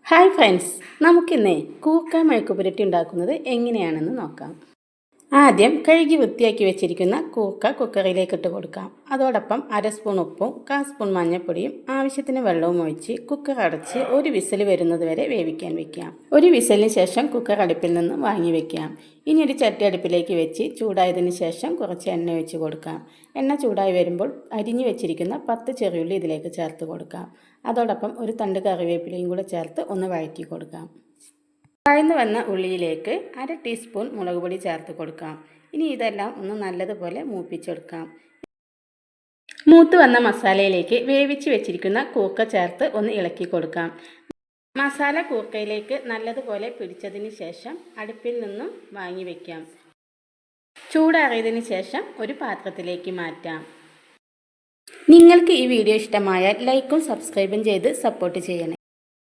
Hi friends, നമുക്കിന്നേ കൂർക്ക മെഴുക്കുപുരട്ടി ഉണ്ടാക്കുന്നത് എങ്ങനെയാണെന്ന് നോക്കാം. ആദ്യം കഴുകി വൃത്തിയാക്കി വെച്ചിരിക്കുന്ന കൂർക്ക കുക്കറിലേക്ക് ഇട്ട് കൊടുക്കാം. അതോടൊപ്പം 1/2 സ്പൂൺ ഉപ്പും 1/4 സ്പൂൺ മഞ്ഞൾപ്പൊടിയും ആവശ്യത്തിന് വെള്ളവും ഒഴിച്ച് കുക്കർ അടച്ച് ഒരു വിസിൽ വരുന്നത് വരെ വേവിക്കാൻ വെക്കാം. ഒരു വിസിലിന് ശേഷം കുക്കർ അടുപ്പിൽ നിന്ന് വാങ്ങി വെക്കാം. ഇനി ഒരു ചട്ടി അടുപ്പിലേക്ക് വെച്ച് ചൂടായതിന് ശേഷം കുറച്ച് എണ്ണ ഒഴിച്ച് കൊടുക്കാം. എണ്ണ ചൂടായി വരുമ്പോൾ അരിഞ്ഞു വെച്ചിരിക്കുന്ന 10 ചെറിയുള്ളി ഇതിലേക്ക് ചേർത്ത് കൊടുക്കാം. അതോടൊപ്പം ഒരു തണ്ട് കറിവേപ്പിലയും കൂടെ ചേർത്ത് ഒന്ന് വഴറ്റി കൊടുക്കാം. വഴന്നു വന്ന ഉള്ളിയിലേക്ക് 1/2 ടീസ്പൂൺ മുളക് പൊടി ചേർത്ത് കൊടുക്കാം. ഇനി ഇതെല്ലാം ഒന്ന് നല്ലതുപോലെ മൂപ്പിച്ചെടുക്കാം. മൂത്ത് വന്ന മസാലയിലേക്ക് വേവിച്ച് വെച്ചിരിക്കുന്ന കൂർക്ക ചേർത്ത് ഒന്ന് ഇളക്കി കൊടുക്കാം. മസാല കൂർക്കയിലേക്ക് നല്ലതുപോലെ പിടിച്ചതിന് ശേഷം അടുപ്പിൽ നിന്നും വാങ്ങി വയ്ക്കാം. ചൂടാറിയതിന് ശേഷം ഒരു പാത്രത്തിലേക്ക് മാറ്റാം. നിങ്ങൾക്ക് ഈ വീഡിയോ ഇഷ്ടമായാൽ ലൈക്കും സബ്സ്ക്രൈബും ചെയ്ത് സപ്പോർട്ട് ചെയ്യണേ.